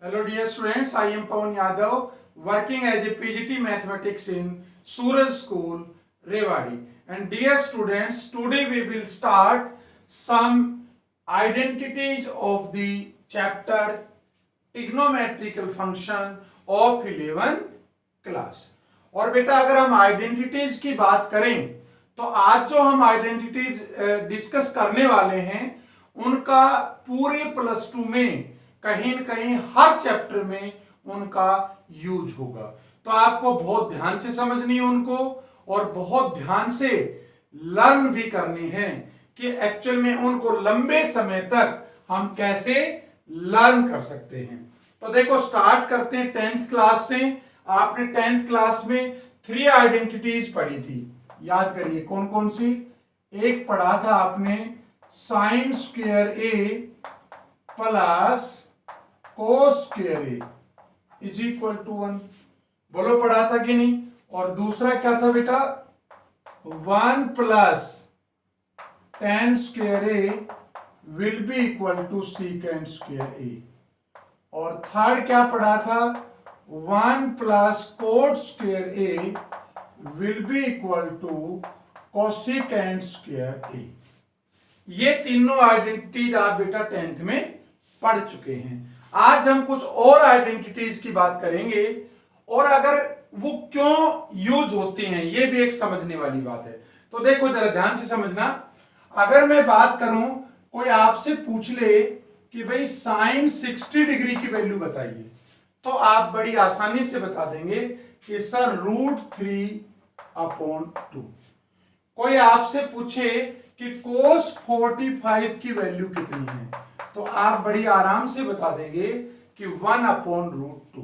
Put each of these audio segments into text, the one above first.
Hello dear students, I am Pawan Yadav working as a PGT Mathematics in Suraj School, Rewari. And dear students, today we will start some identities of the chapter trigonometrical function of 11th class. और बेटा अगर हम identities की बात करें तो आज जो हम आइडेंटिटीज डिस्कस करने वाले हैं उनका पूरे प्लस टू में कहीं न कहीं हर चैप्टर में उनका यूज होगा। तो आपको बहुत ध्यान से समझनी है उनको और बहुत ध्यान से लर्न भी करनी है कि एक्चुअल में उनको लंबे समय तक हम कैसे लर्न कर सकते हैं। तो देखो स्टार्ट करते हैं 10th क्लास से। आपने 10th क्लास में 3 आइडेंटिटीज पढ़ी थी, याद करिए कौन कौन सी। एक पढ़ा था आपने sine square A plus cos square A is equal to 1, बोलो पढ़ा था कि नहीं। और दूसरा क्या था बेटा 1 plus tan square A will be equal to secant square A. और थर्ड क्या पढ़ा था 1 plus cot square A will be equal to cosecant square A. ये तीनों आइडेंटिटीज आप बेटा 10th में पढ़ चुके हैं। आज हम कुछ और आइडेंटिटीज की बात करेंगे और अगर वो क्यों यूज होती हैं ये भी एक समझने वाली बात है। तो देखो जरा ध्यान से समझना। अगर मैं बात करूं कोई आपसे पूछ ले कि भाई साइन 60 डिग्री की वैल्यू बताइए तो आप बड़ी आसानी से बता देंगे कि सर √3/2। कोई आपसे पूछे कि cos 45 की वैल्यू कितनी है तो आप बड़ी आराम से बता देंगे कि 1/√2।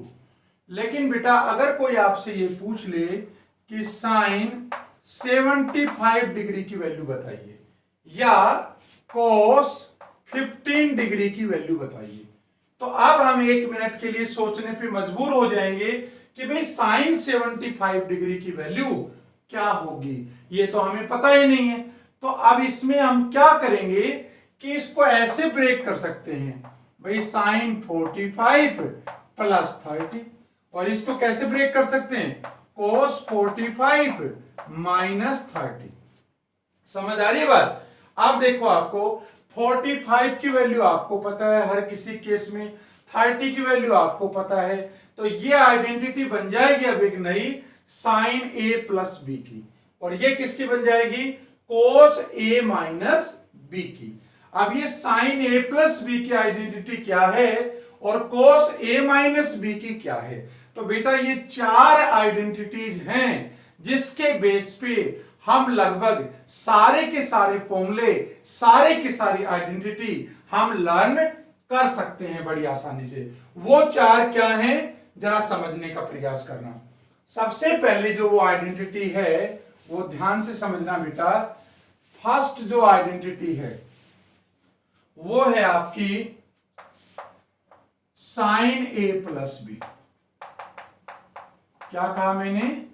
लेकिन बेटा अगर कोई आपसे ये पूछ ले कि साइन 75 डिग्री की वैल्यू बताइए या cos 15 डिग्री की वैल्यू बताइए तो अब हम 1 मिनट के लिए सोचने पे मजबूर हो जाएंगे कि भाई साइन 75 डिग्री की वैल्यू क्या होगी, ये तो हमें पता ही नहीं है। तो अब इसमें हम क्या करेंगे कि इसको ऐसे ब्रेक कर सकते हैं भाई साइन 45 प्लस 30, और इसको कैसे ब्रेक कर सकते हैं cos 45 माइनस 30। समझ आ रही है बात। अब देखो आपको 45 की वैल्यू आपको पता है हर किसी केस में, 30 की वैल्यू आपको पता है, तो ये आइडेंटिटी बन जाएगी अब एक नई साइन a प्लस बी की, और ये किसकी बन जाएगी cos a माइनस बी की। अब ये साइन a प्लस बी की आइडेंटिटी क्या है और cos a माइनस बी की क्या है। तो बेटा ये 4 आइडेंटिटीज हैं जिसके बेस पे हम लगभग सारे के सारे फॉर्मूले, सारे की सारी आइडेंटिटी हम लर्न कर सकते हैं बड़ी आसानी से। वो 4 क्या हैं जरा समझने का प्रयास करना। सबसे पहले जो वो आइडेंटिटी है वो ध्यान से समझना बेटा। फर्स्ट जो आइडेंटिटी है वो है आपकी साइन ए प्लस बी। क्या कहा मैंने,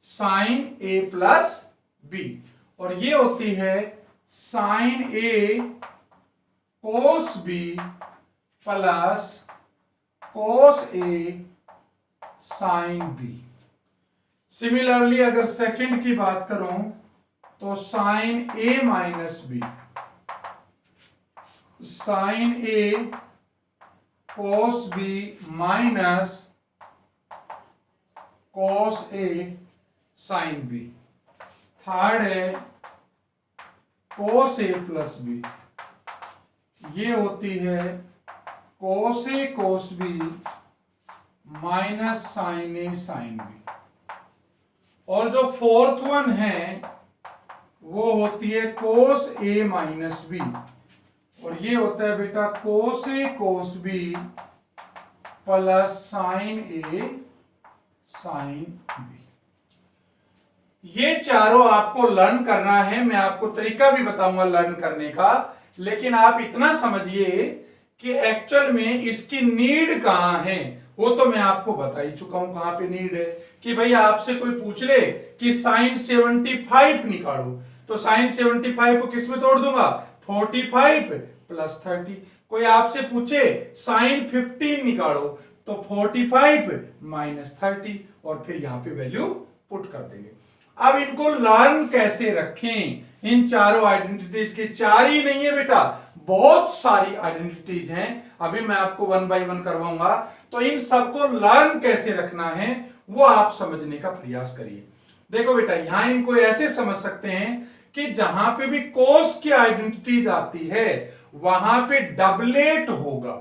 साइन ए प्लस बी, और ये होती है sine A cos B plus cos A sine B. Similarly अगर सेकंड की बात करूं तो sign A minus B, sine A cos B minus cos A sine B. Third है कोस ए प्लस बी, ये होती है कोस A cos B minus sine A sine B. और जो फोर्थ वन है वो होती है कोस ए माइनस बी, और ये होता है बेटा कोस A cos B plus sine A sine B. ये चारों आपको लर्न करना है, मैं आपको तरीका भी बताऊंगा लर्न करने का, लेकिन आप इतना समझिए कि एक्चुअल में इसकी नीड कहां है वो तो मैं आपको बता ही चुका हूं कहां पे नीड है। कि भाई आपसे कोई पूछ ले कि साइन 75 निकालो तो साइन 75 को किस में तोड़ दूंगा 45 प्लस 30, कोई आपसे पूछे साइन 15 निकालो तो 45 माइनस 30 और फिर यहां पे वैल्यू पुट कर देंगे। अब इनको लर्न कैसे रखें, इन चारों आइडेंटिटीज की, चार ही नहीं है बेटा, बहुत सारी आइडेंटिटीज हैं, अभी मैं आपको वन बाय वन करवाऊंगा। तो इन सबको लर्न कैसे रखना है वो आप समझने का प्रयास करिए। देखो बेटा, यहां इनको ऐसे समझ सकते हैं कि जहां पे भी कोस की आइडेंटिटीज आती है वहां पे डबलेट होगा।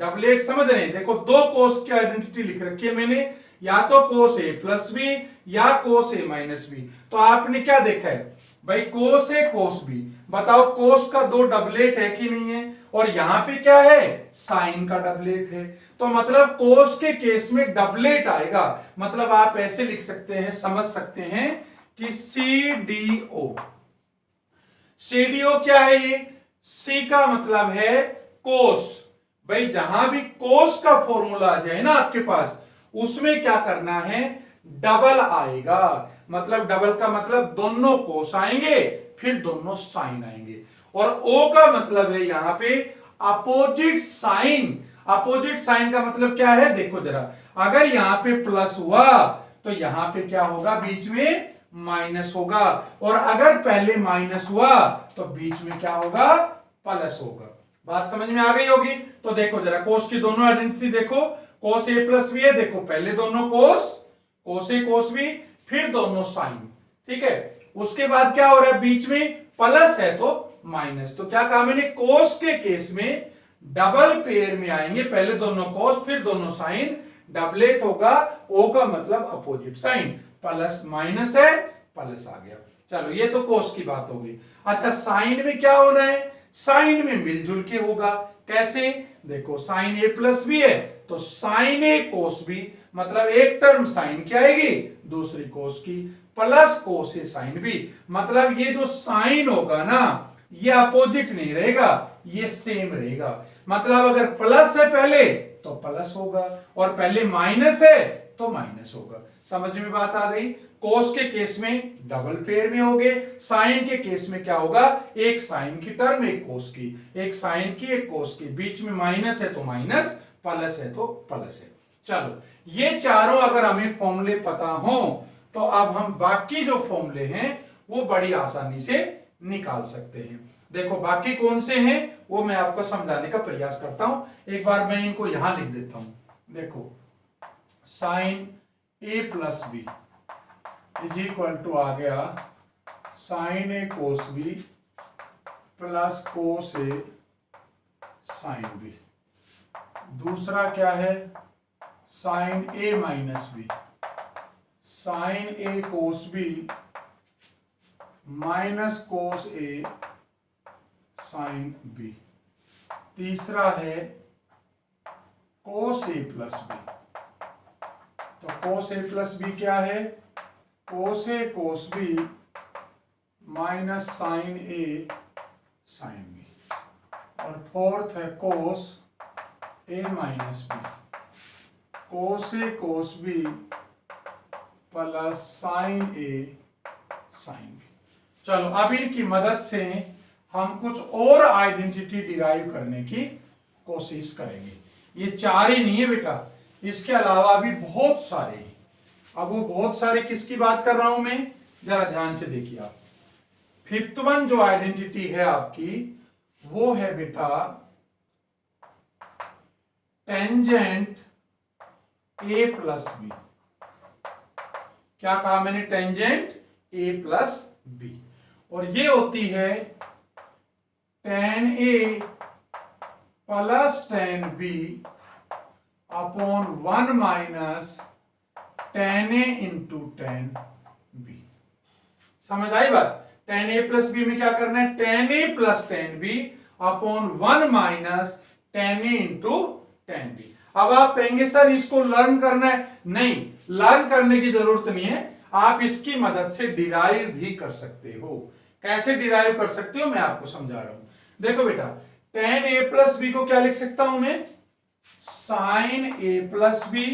डबलेट समझ रहे हैं? देखो, दो कोस की आइडेंटिटी लिख रखी है मैंने, या तो कोस ए प्लस बी या कोस ए माइनस बी। तो आपने क्या देखा है भाई, कोस ए कोस बी, बताओ कोस का दो डबलेट है कि नहीं है, और यहां पे क्या है, साइन का डबलेट है। तो मतलब कोस के केस में डबलेट आएगा, मतलब आप ऐसे लिख सकते हैं, समझ सकते हैं कि सी डी ओ। सीडीओ क्या है ये, सी का मतलब है कोस। भाई जहां भी कोस का फॉर्मूला आ जाए ना आपके पास, उसमें क्या करना है, डबल आएगा। मतलब डबल का मतलब दोनों कोस आएंगे फिर दोनों साइन आएंगे। और ओ का मतलब है यहां पे अपोजिट साइन। अपोजिट साइन का मतलब क्या है, देखो जरा, अगर यहां पे प्लस हुआ तो यहां पे क्या होगा, बीच में माइनस होगा, और अगर पहले माइनस हुआ तो बीच में क्या होगा, प्लस होगा। बात समझ में आ गई होगी। तो देखो जरा, कोस की दोनों आइडेंटिटी देखो, कोस ए प्लस बी है, देखो पहले दोनों कोस, कोस ए कोस बी, फिर दोनों साइन, ठीक है। उसके बाद क्या हो रहा है, बीच में प्लस है तो माइनस। तो क्या कहा मैंने, कोस के केस में डबल पेयर में आएंगे, पहले दोनों कोस फिर दोनों साइन, डबलेट होगा। ओ का मतलब अपोजिट साइन, प्लस माइनस है, प्लस आ गया। चलो ये तो कोस की बात होगी। अच्छा, साइन में क्या होना है, साइन में मिलजुल के होगा। कैसे, देखो साइन ए प्लस बी है तो साइन ए कोस बी, मतलब एक टर्म साइन की आएगी दूसरी कोस की, plus cos A sine B, मतलब ये जो साइन होगा ना ये अपोजिट नहीं रहेगा, ये सेम रहेगा। मतलब अगर प्लस है पहले तो प्लस होगा, और पहले माइनस है तो माइनस होगा। समझ में बात आ गई। कोस के केस में डबल पेयर में होंगे, साइन के केस में क्या होगा, एक साइन की टर्म एक कोस की, एक साइन की एक कोस की, बीच में माइनस है तो माइनस, प्लस है तो प्लस है। चलो, ये चारों अगर हमें फॉर्मूले पता हो तो अब हम बाकी जो फॉर्मूले हैं वो बड़ी आसानी से निकाल सकते हैं। देखो बाकी कौन से हैं वो मैं आपको समझाने का प्रयास करता हूं। एक बार मैं इनको यहां लिख देता हूं। देखो, sine A plus B is equal to आ गया sine A cos B plus cos A sine B. दूसरा क्या है, sine A minus B, sine A cos B minus cos A sine B. तीसरा है कोस ए प्लस बी। तो cos ए plus B क्या है, कोस A cos B minus sine A sine B. और fourth है कोस ए minus B, cos A cos B plus sine A sine B. चलो अब इनकी मदद से हम कुछ और आइडेंटिटी डिराइव करने की कोशिश करेंगे। ये चार ही नहीं है बेटा, इसके अलावा भी बहुत सारे हैं। अब वो बहुत सारे किसकी बात कर रहा हूं मैं, जरा ध्यान से देखिए आप। फिफ्थ वन जो आइडेंटिटी है आपकी वो है बेटा टेंजेंट ए प्लस बी। क्या कहा मैंने, टेंजेंट ए प्लस बी, और ये होती है tan A plus tan B upon 1 minus tan A into tan B। समझ आई बात। tan A प्लस बी में क्या करना है, tan A plus tan B upon 1 minus tan A into tan B। अब आप कहेंगे सर इसको लर्न करना है, नहीं, लर्न करने की जरूरत नहीं है, आप इसकी मदद से डिराइव भी कर सकते हो। कैसे डिराइव कर सकते हो मैं आपको समझा रहा हूं। देखो बेटा, tan A प्लस बी को क्या लिख सकता हूं मैं, sine A plus B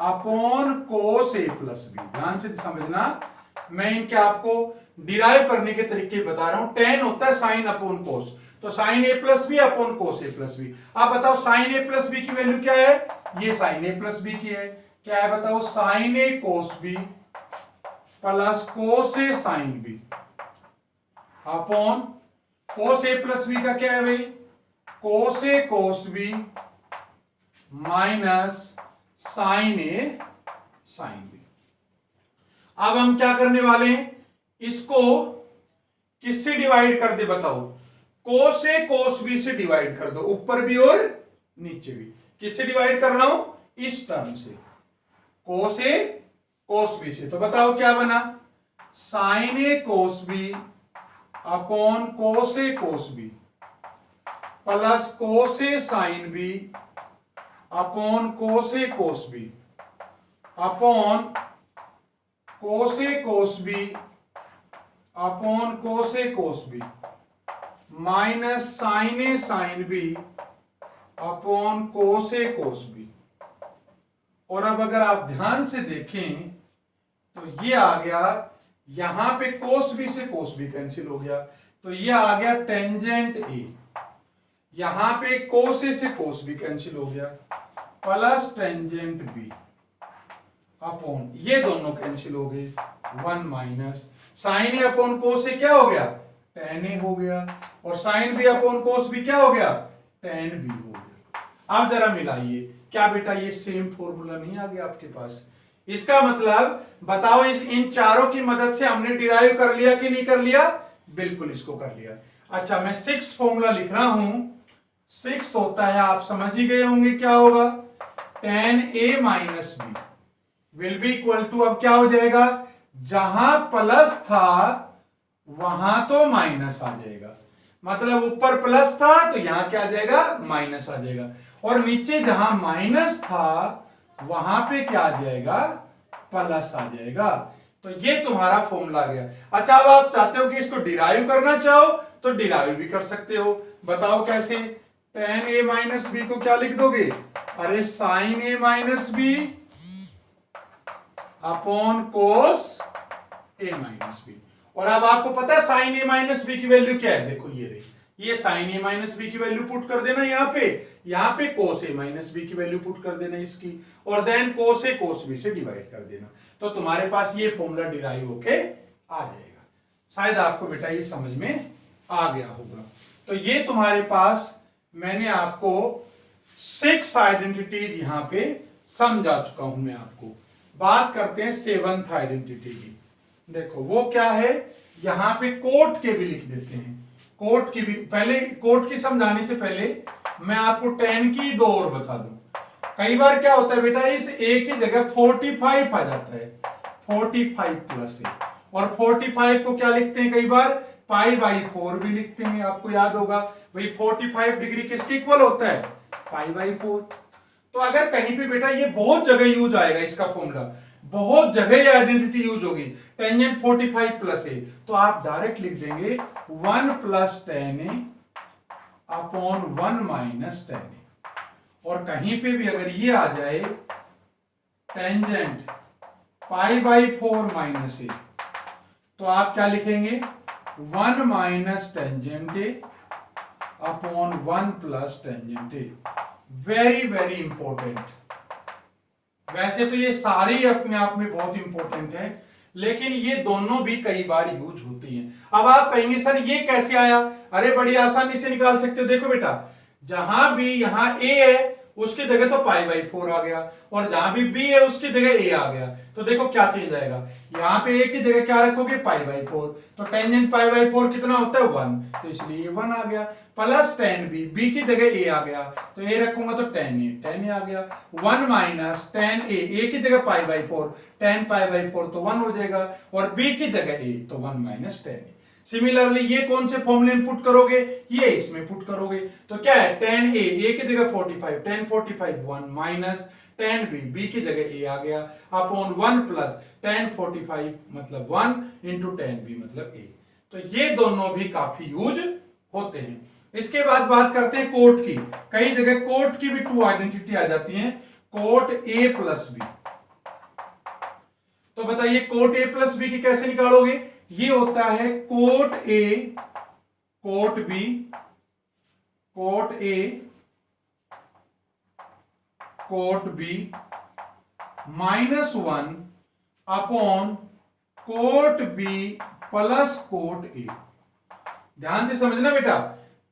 upon cos A plus B. ध्यान से समझना, मैं इनके आपको डिराइव करने के तरीके बता रहा हूं। tan होता है साइन अपॉन कोस, तो sign A plus B upon cos A plus B. आप बताओ साइन ए प्लस बी की वैल्यू क्या है? ये साइन ए प्लस बी की है। क्या है बताओ? Sign A cos B plus cos A sine B upon cos A plus B का क्या है भाई? कोस A cos B minus sine A sine B. अब हम क्या करने वाले हैं? इसको किससे डिवाइड कर दे बताओ? कोस ए कोस बी से डिवाइड कर दो, ऊपर भी और नीचे भी। किससे डिवाइड कर रहा हूं? इस टर्म से, कोस ए कोस बी से। तो बताओ क्या बना? Sign A cos B upon cos A cos B plus cos A sine B upon cos A cos B upon cos A cos B upon cos A cos B minus sine A sine B upon cos A cos B. और अब अगर आप ध्यान से देखें तो ये आ गया, यहां पे कोस बी से कोस बी कैंसिल हो गया, तो ये आ गया टेंजेंट ए। यहां पे कोस ए से कोस बी कैंसिल हो गया, प्लस टेंजेंट बी अपॉन ये दोनों कैंसिल हो गए, 1 minus sine A upon cos A क्या हो गया? टेन ए हो गया, और sine B upon cos B क्या हो गया? टेन बी हो गया। अब जरा मिलाइए, क्या बेटा ये सेम फॉर्मूला नहीं आ गया आपके पास? इसका मतलब बताओ, इन चारों की मदद से हमने डिराइव कर लिया कि नहीं कर लिया? बिल्कुल इसको कर लिया। अच्छा, मैं 6 फॉर्मूला लिख रहा हूं। 6 होता है, आप समझ ही गए होंगे क्या होगा? Tan A minus B will be equal to, अब क्या हो जाएगा? जहां प्लस था वहां तो माइनस आ जाएगा, मतलब ऊपर प्लस था तो यहां क्या आ जाएगा? माइनस आ जाएगा, और नीचे जहां माइनस था वहां पे क्या आ जाएगा? प्लस आ जाएगा। तो ये तुम्हारा फॉर्मूला आ गया। अच्छा, अब आप चाहते हो कि इसको डिराइव करना चाहो तो डिराइव भी कर सकते हो। बताओ कैसे? टेन ए माइनस बी को क्या लिख दोगे? अरे sign A minus B upon cos A minus B. और अब आपको पता है साइन ए माइनस बी की वैल्यू क्या है? देखो ये रही, ये साइन ए माइनस बी की वैल्यू पुट कर देना यहाँ पे कोस ए माइनस बी की वैल्यू पुट कर देना इसकी, और then cos A cos B से डिवाइड कर देना, तो तुम्हारे पास ये फॉर्मूला डिराइव होके आ जाएगा। शायद आपको बेटा ये समझ में आ गया होगा। तो ये तुम्हारे पास मैंने आपको 6 आइडेंटिटीज यहां पे समझा चुका हूं मैं आपको। बात करते हैं 7th आइडेंटिटी की। देखो वो क्या है, यहां पे कोट के भी लिख देते हैं। कोट की भी, पहले कोट की समझाने से पहले मैं आपको 10 की 2 और बता दूं। कई बार क्या होता है बेटा, इस ए की जगह 45 आ जाता है, 45 प्लस ए, और 45 को क्या लिखते हैं कई बार? पाई बाई 4 भी लिखते हैं। आपको याद होगा भाई 45 डिग्री किसके इक्वल होता है? Pi by 4। तो अगर कहीं पे बेटा ये बहुत जगह यूज आएगा, इसका फॉर्मूला बहुत जगह ये आइडेंटिटी यूज होगी, टेंजेंट 45 प्लस ए, तो आप डायरेक्ट लिख देंगे 1 प्लस टेन ए अपॉन 1 माइनस टेन ए। और कहीं पे भी अगर ये आ जाए टेंजेंट पाई बाई 4 माइनस ए, तो आप क्या लिखेंगे? 1 minus tangent A upon 1 plus tangent A. Very very important. वैसे तो ये सारी अपने आप में बहुत इंपॉर्टेंट है, लेकिन ये दोनों भी कई बार यूज होती हैं। अब आप कहेंगे सर ये कैसे आया? अरे बड़ी आसानी से निकाल सकते हो। देखो बेटा, जहां भी यहां ए है उसकी जगह तो पाई बाई 4 आ गया, और जहां भी बी है उसकी जगह ए आ गया, तो देखो क्या चेंज आएगा? यहां पे ए की जगह क्या रखोगे? पाई बाई 4, तो टेंजेंट पाई बाई 4 कितना होता है? 1, तो इसलिए 1 आ गया, प्लस टेन बी, बी की जगह ए आ गया, तो ए रखूंगा तो टेन ए आ गया, 1 माइनस टेन ए की जगह pi by 4, ten pi by 4 तो 1 हो जाएगा, और बी की जगह ए तो 1 माइनस टेन ए। सिमिलरली ये कौन से फॉर्मूले में पुट करोगे? ये इसमें पुट करोगे, तो क्या है? टेन ए की जगह 45, टेन 45 1 माइनस टेन बी की जगह ए आ गया, अपॉन 1 प्लस टेन 45 मतलब 1 इंटू टेन बी मतलब ए। तो ये दोनों भी काफी यूज होते हैं। इसके बाद बात करते हैं कोट की। कई जगह कोट की भी 2 आइडेंटिटी आ जाती हैं, कोट ए प्लस बी। तो बताइए कोट ए प्लस बी की कैसे निकालोगे? ये होता है cot A cot B cot A cot B -1 upon cot B plus cot A. ध्यान से समझना बेटा,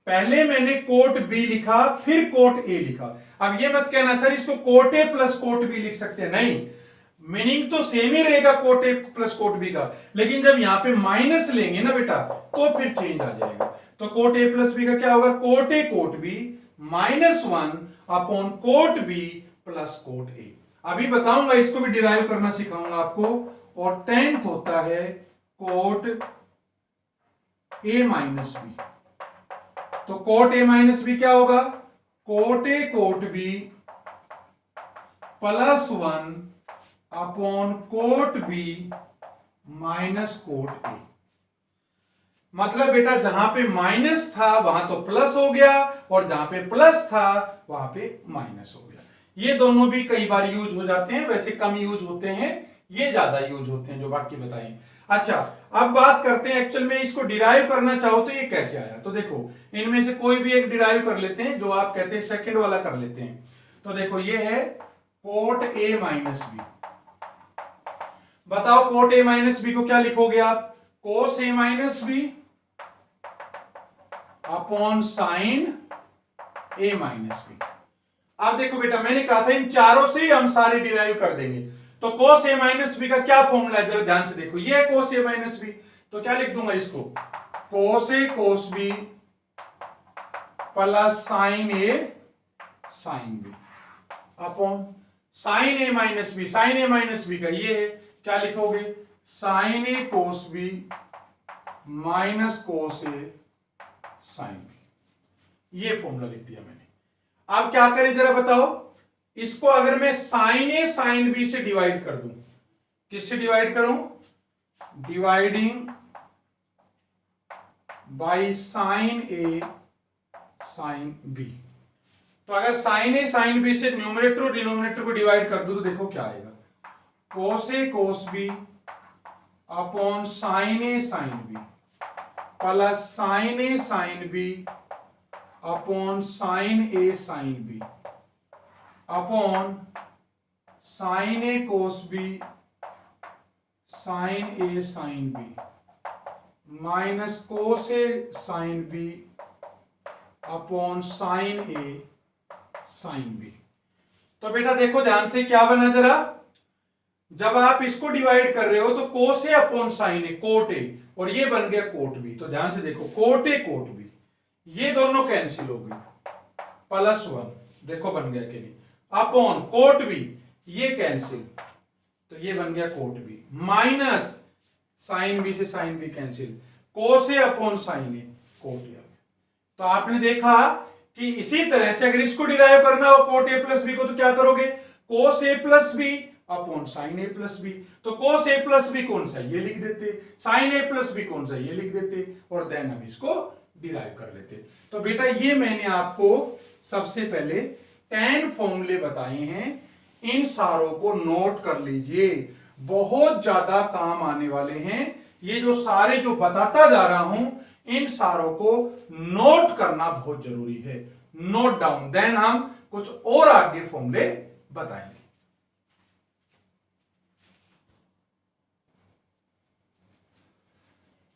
पहले मैंने कोट बी लिखा फिर कोट ए लिखा। अब ये मत कहना सर इसको cot A plus cot B लिख सकते हैं, नहीं, मीनिंग तो सेम ही रहेगा cot A plus cot B का, लेकिन जब यहां पे माइनस लेंगे ना बेटा तो फिर चेंज आ जाएगा। तो कोट ए प्लस बी का क्या होगा, cot A cot B -1 upon cot B plus cot A. अभी बताऊंगा, इसको भी डिराइव करना सिखाऊंगा आपको। और 10th होता है कोट ए माइनस बी। तो कोट ए माइनस बी क्या होगा, cot A cot B +1 upon cot B minus cot A. मतलब बेटा जहां पे माइनस था वहां तो प्लस हो गया, और जहां पे प्लस था वहां पे माइनस हो गया। ये दोनों भी कई बार यूज हो जाते हैं, वैसे कम यूज होते हैं, ये ज्यादा यूज होते हैं जो बाकी बताएं। अच्छा, अब बात करते हैं एक्चुअल में इसको डिराइव करना चाहो तो ये कैसे आया। तो देखो इनमें से कोई भी एक डिराइव कर लेते हैं, जो आप कहते हैं सेकंड वाला कर लेते हैं। तो देखो ये है कोट ए माइनस बी। बताओ कोट ए माइनस बी को क्या लिखोगे आप, कोस ए minus B upon sine A minus B. अब देखो बेटा मैंने कहा था इन चारों से हम सारे डिराइव कर देंगे। तो कोस ए माइनस बी का क्या फॉर्मूला है, जरा ध्यान से देखो, ये है कोस ए माइनस बी। तो क्या लिख दूंगा इसको, कोस A cos B plus sine A sine B upon sine A minus B. Sine A minus B का ये है, क्या लिखोगे, sign A cos B minus cos A sine B. ये फॉर्मूला लिख दिया मैंने। अब क्या करें जरा बताओ, इसको अगर मैं साइन ए साइन बी से डिवाइड कर दूं, किससे डिवाइड करूं, dividing by sine A sine B. तो अगर साइन ए साइन बी से न्यूमरेटर और डिनोमिनेटर को डिवाइड कर दूं तो देखो क्या आएगा, cos A cos B upon sine A sine B plus sine A sine B upon sine A sine B upon sine A cos B sine A sine B minus cos A sine B upon sine A sine B. तो बेटा देखो ध्यान से क्या बना जरा, जब आप इसको डिवाइड कर रहे हो तो cos A upon sine A cot A, और ये बन गया कोट बी। तो ध्यान से देखो कोट ए कोट बी, ये दोनों कैंसिल हो गए, +1 देखो बन गया कि नहीं, अपॉन कोट बी ये कैंसिल, तो ये बन गया cot B, minus sine B से sine B cancel, cos A upon sine A cot A. तो आपने देखा कि इसी तरह से अगर इसको डिराइव करना हो कोट ए प्लस बी को तो क्या करोगे, कोस ए plus B upon sine A plus B. तो कोस ए प्लस बी कौन सा, ये लिख देते, साइन ए प्लस बी कौन सा, ये लिख देते, और देन हम इसको डिराइव कर लेते। तो बेटा ये मैंने आपको सबसे पहले 10 फॉर्मूले बताए हैं, इन सारों को नोट कर लीजिए, बहुत ज्यादा काम आने वाले हैं। ये जो सारे जो बताता जा रहा हूं इन सारों को नोट करना बहुत जरूरी है, नोट डाउन, देन हम कुछ और आगे फॉर्मूले बताएंगे।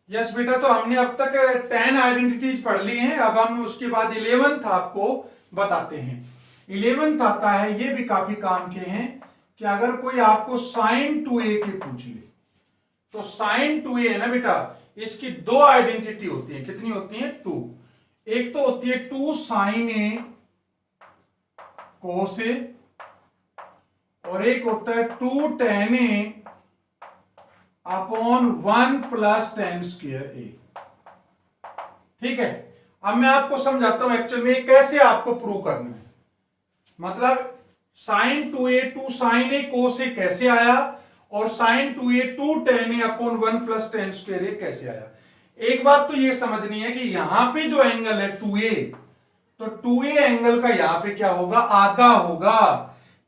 यस बेटा, तो हमने अब तक 10 आइडेंटिटीज पढ़ ली हैं, अब हम उसके बाद 11th आपको बताते हैं। 11th आता है, ये भी काफी काम के हैं, कि अगर कोई आपको साइन 2a के पूछ ले, तो साइन 2a है ना बेटा, इसकी 2 आइडेंटिटी होती है, कितनी होती है, 2। एक तो होती है 2 साइन ए कोस ए, और एक होता है 2 ten A upon 1 plus ten square A. ठीक है, अब मैं आपको समझाता हूं एक्चुअल में कैसे आपको प्रूव करना है। मतलब साइन 2a 2 साइन ए कोस ए कैसे आया, और साइन 2a 2 टेन ए अपॉन 1 प्लस टेन स्क्वायर ए कैसे आया। एक बात तो ये समझनी है कि यहां पे जो एंगल है 2a, तो 2a एंगल का यहां पे क्या होगा, आधा होगा।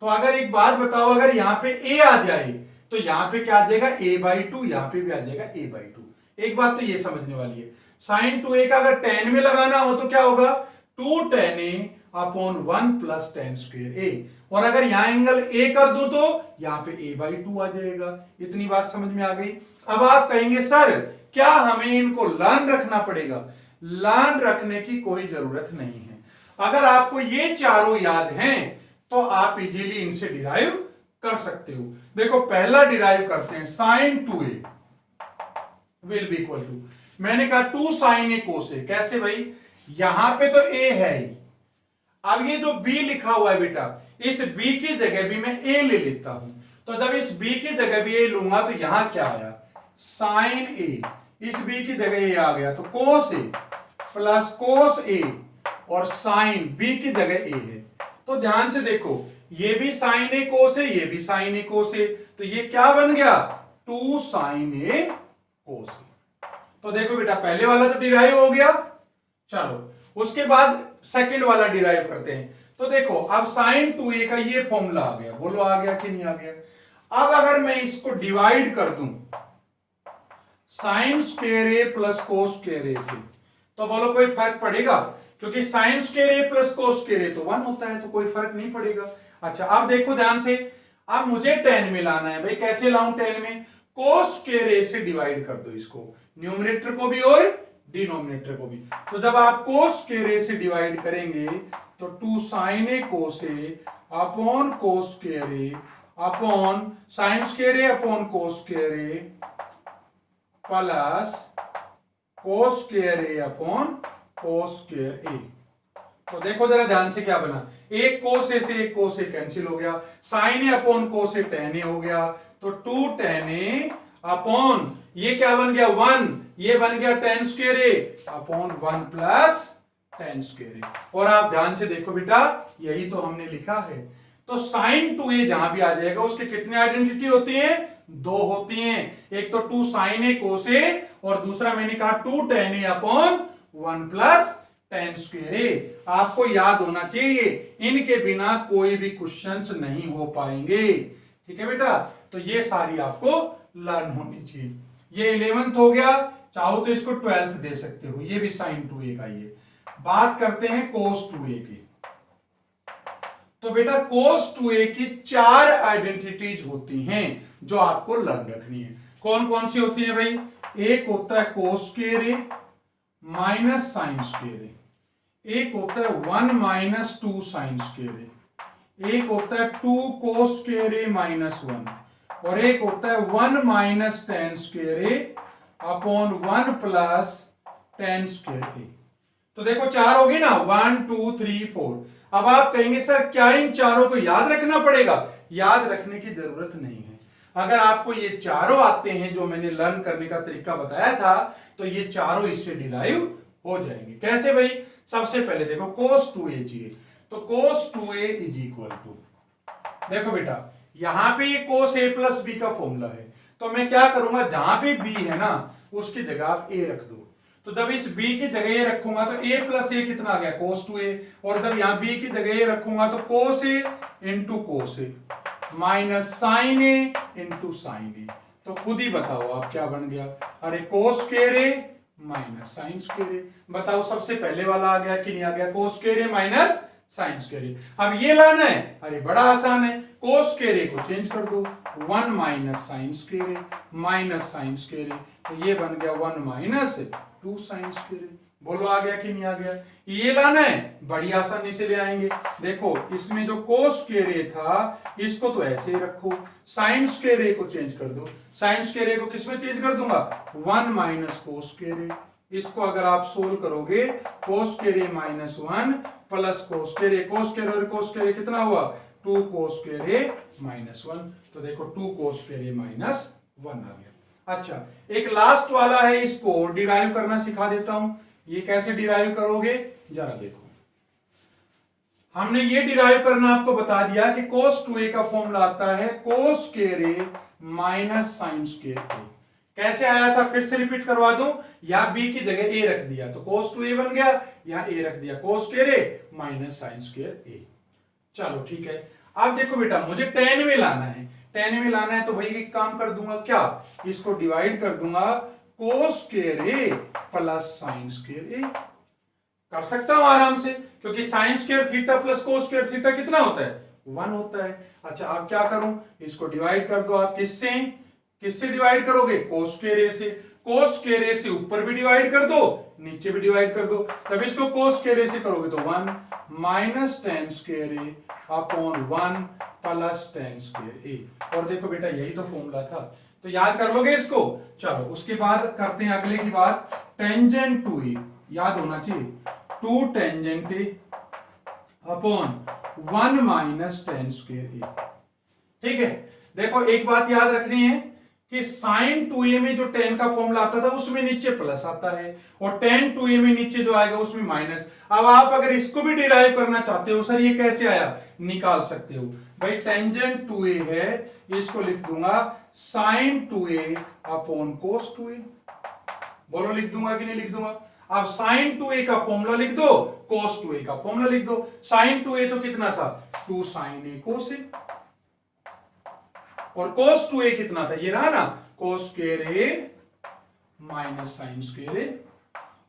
तो अगर एक बात बताओ, अगर यहां पे a आ जाए तो यहां पे क्या आ जाएगा, a/2, यहां पे भी आ जाएगा a/2। एक बात तो ये समझने वाली है, साइन 2a का अगर tan में लगाना हो तो क्या होगा, 2 tan a upon 1 plus tan square A. और अगर यहां एंगल ए कर दूं तो यहां पे a/2 आ जाएगा। इतनी बात समझ में आ गई। अब आप कहेंगे सर क्या हमें इनको लर्न रखना पड़ेगा? लर्न रखने की कोई जरूरत नहीं है। अगर आपको ये चारों याद हैं तो आप इजीली इनसे डिराइव कर सकते हो। देखो पहला डिराइव करते हैं, sin 2a will be equal to, मैंने कहा 2 sin a cos a। कैसे भाई? यहां पे तो a है ही, अब ये जो b लिखा हुआ है बेटा, इस b की जगह भी मैं a ले लेता हूं। तो जब इस b की जगह भी a लूंगा तो यहां क्या आया? sin a। इस b की जगह a आ गया तो cos a plus cos a और sin b की जगह a है। तो ध्यान से देखो, ये भी sin a cos a, ये भी sin a cos a, तो ये क्या बन गया? 2 sin a cos a। तो देखो बेटा पहले वाला तो डिराइव हो गया। चलो उसके बाद सेकंड वाला डिराइव करते हैं। तो देखो अब sin 2a का ये फॉर्मूला आ गया, बोलो आ गया कि नहीं आ गया? अब अगर मैं इसको डिवाइड कर दूं sin square a plus cos square a से, तो बोलो कोई फर्क पड़ेगा? क्योंकि sin square a plus cos square a तो 1 होता है, तो कोई फर्क नहीं पड़ेगा। अच्छा अब देखो ध्यान से, अब मुझे tan में लाना है भाई। कैसे लाऊं tan में? cos स्क्वायर a से डिवाइड कर दो इसको, न्यूमरेटर को भी और डिनोमिनेटर को भी। तो जब आप cos स्क्वायर a से डिवाइड करेंगे तो 2 sin a cos a upon cos square a upon sin square a upon cos square a plus cos square a upon cos square a। तो देखो जरा ध्यान से क्या बना, एक cos a से एक cos a कैंसिल हो गया, sin a upon cos a tan a हो गया, तो 2 tan a अपॉन ये क्या बन गया 1, ये बन गया tan square a upon 1 plus tan square a। और आप ध्यान से देखो बेटा यही तो हमने लिखा है। तो sin 2a जहां भी आ जाएगा उसके कितने आइडेंटिटी होती हैं? 2 होती हैं। एक तो 2 sin a cos a और दूसरा मैंने कहा 2 tan a upon 1 plus tan square a। आपको याद होना चाहिए, इनके बिना कोई भी क्वेश्चंस नहीं हो पाएंगे। ठीक है बेटा, तो ये सारी आपको लर्न होनी चाहिए। ये 11th हो गया, चाहो तो इसको 12th दे सकते हो, ये भी sin 2a का। ये बात करते हैं cos 2a की। तो बेटा cos 2a की 4 आइडेंटिटीज होती हैं जो आपको लर्न रखनी है। कौन कौन सी होती है भाई? एक होता है cos square a minus sine square a, एक होता है 1 माइनस 2 साइन स्क्वायर a, एक होता है 2 cos स्क्वायर a माइनस 1 और एक होता है 1 minus tan square a upon 1 plus tan square a। तो देखो 4 होगी ना, 1 2 3 4। अब आप कहेंगे सर क्या इन चारों को याद रखना पड़ेगा? याद रखने की जरूरत नहीं है। अगर आपको ये चारों आते हैं जो मैंने लर्न करने का तरीका बताया था तो ये चारों इससे डिराइव हो जाएंगे। कैसे भाई? सबसे पहले देखो cos 2a चाहिए, तो cos 2a is equal to, देखो बेटा यहां पे ये cos a प्लस b का फॉर्मूला है, तो मैं क्या करूंगा जहां पे b है ना उसकी जगह आप a रख दो। तो जब इस b की जगह a रखूंगा तो a प्लस a कितना आ गया? cos 2a। और जब यहां b की जगह a रखूंगा तो cos a into cos a minus sine a into sine a। तो खुद ही बताओ आप क्या बन गया? अरे cos square a minus sine square a। बताओ सबसे पहले वाला आ गया कि नहीं आ गया? cos square a minus sine square a। अब ये लाना है, अरे बड़ा आसान है, cos स्क्वायर a को चेंज कर दो, 1 minus sine square a minus sine square a, तो ये बन गया 1 माइनस 2 साइन स्क्वायर a। बोलो आ गया कि नहीं आ गया? ये लाना है, बड़ी आसानी से ले आएंगे। देखो इसमें जो cos स्क्वायर a था इसको तो ऐसे ही रखो, साइन स्क्वायर a को चेंज कर दो। साइन स्क्वायर a को किसमें चेंज कर दूंगा? 1 माइनस cos स्क्वायर a। इसको अगर आप सोल्व करोगे cos square a minus 1 plus cos square a, cos square और cos स्क्वायर कितना हुआ? 2 cos स्क्वायर a माइनस 1। तो देखो 2 cos स्क्वायर a माइनस 1 आ गया। अच्छा एक लास्ट वाला है, इसको डिराइव करना सिखा देता हूं। ये कैसे डिराइव करोगे जरा देखो। हमने ये डिराइव करना आपको बता दिया कि cos 2a का फॉर्मूला आता है cos square a minus sine square a। कैसे आया था फिर से रिपीट करवा दूं, यहां b की जगह a रख दिया तो cos 2a बन गया, यहां a रख दिया cos square a minus sine square a। चलो ठीक है, अब देखो बेटा मुझे tan में लाना है, tan में लाना है तो भाई एक काम कर दूंगा, क्या इसको डिवाइड कर दूंगा cos square a plus sine square a। कर सकता हूं आराम से, क्योंकि sine square theta plus cos square theta कितना होता है, 1 होता है। अच्छा अब क्या करूं, इसको डिवाइड कर दो आप, किससे, किससे डिवाइड करोगे, कोस स्क्वायर ए से। कोस स्क्वायर ए से ऊपर भी डिवाइड कर दो, नीचे भी डिवाइड कर दो। तब इसको कोस स्क्वायर ए से करोगे तो 1 minus tan square A upon 1 plus ten square A. और देखो बेटा यही तो फॉर्मूला था, तो याद कर लोगे इसको। चलो उसके बाद करते हैं अगले की बात, टेंजेंट टू ए, याद होना चाहिए, 2 tangent A upon 1 minus tan square A. ठीक है, देखो एक बात याद रखनी है कि साइन 2a में जो टेन का फॉर्मूला आता था उसमें नीचे प्लस आता है, और टेन 2a में नीचे जो आएगा उसमें माइनस। अब आप अगर इसको भी डिराइव करना चाहते हो, सर ये कैसे आया, निकाल सकते हो भाई, टेंजेंट 2a है, इसको लिख दूंगा साइन 2a अपॉन कोस 2a। बोलो लिख दूंगा कि नहीं लिख दूंगा। अब साइन 2a का फॉर्मूला लिख दो, कोस 2a का फॉर्मूला लिख दो। साइन 2a तो कितना था, 2 साइन ए कोस ए, और cos 2a कितना था, ये रहा ना, cos square A minus sign square A.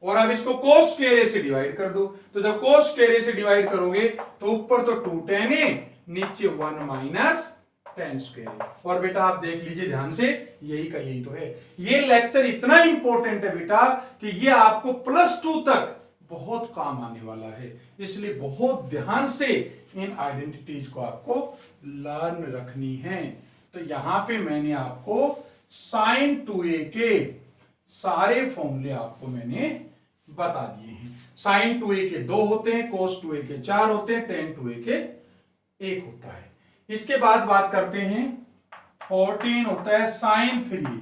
और अब इसको cos स्क्वायर ए से डिवाइड कर दो, तो जब cos स्क्वायर ए से डिवाइड करोगे तो ऊपर तो 2 tan ए, नीचे 1 माइनस टेन स्क्वायर ए। और बेटा आप देख लीजिए ध्यान से, यही का यही तो है। ये लेक्चर इतना इंपॉर्टेंट है बेटा कि ये आपको +2 तक बहुत काम आने वाला है, इसलिए बहुत ध्यान से इन आइडेंटिटीज को आपको लर्न रखनी है। तो यहां पे मैंने आपको साइन 2a के सारे फॉर्मूले आपको मैंने बता दिए हैं। साइन 2a के 2 होते हैं, कोस 2a के 4 होते हैं, टेन 2a के 1 होता है। इसके बाद बात करते हैं 14 होता है साइन 3।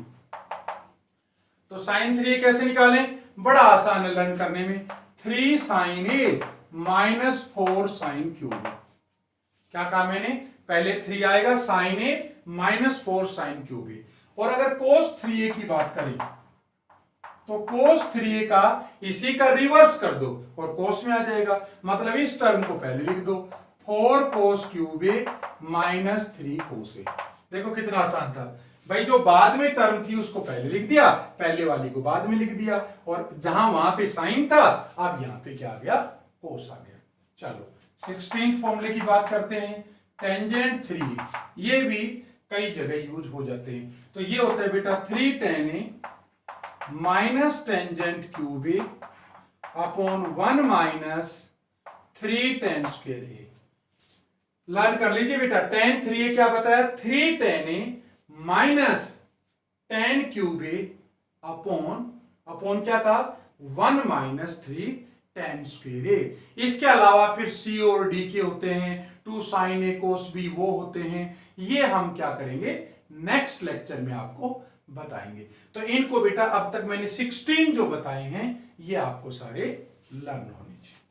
तो साइन 3 कैसे निकालें, बड़ा आसान है लर्न करने में, 3 sign A minus 4 sine cube. क्या कहा मैंने, पहले 3 आएगा sign A minus 4 sine cube ए। और अगर कोस 3a की बात करें तो कोस 3a का इसी का रिवर्स कर दो और कोस में आ जाएगा, मतलब इस टर्म को पहले लिख दो, 4 कोस क्यूब ए माइनस 3 कोस ए। देखो कितना आसान था भाई, जो बाद में टर्म थी उसको पहले लिख दिया, पहले वाली को बाद में लिख दिया, और जहां वहां पे साइन था अब यहां पे क्या आ गया, कोस आ गया। चलो 16th फॉर्मूले की बात करते हैं, टेंजेंट 3, ये भी कई जगह यूज हो जाते हैं। तो ये होता है बेटा 3 tan ए माइनस टेंजेंट क्यूब ए अपॉन 1 माइनस 3 tan स्क्वायर ए। लर्न कर लीजिए बेटा, tan 3a क्या बताया, 3 tan ए माइनस tan क्यूब ए अपॉन क्या था, 1 माइनस 3 tan स्क्वायर ए। इसके अलावा फिर c और d के होते हैं, 2 sin a cos b वो होते हैं। ये हम क्या करेंगे, नेक्स्ट लेक्चर में आपको बताएंगे। तो इनको बेटा अब तक मैंने 16 जो बताए हैं ये आपको सारे लर्न होने चाहिए।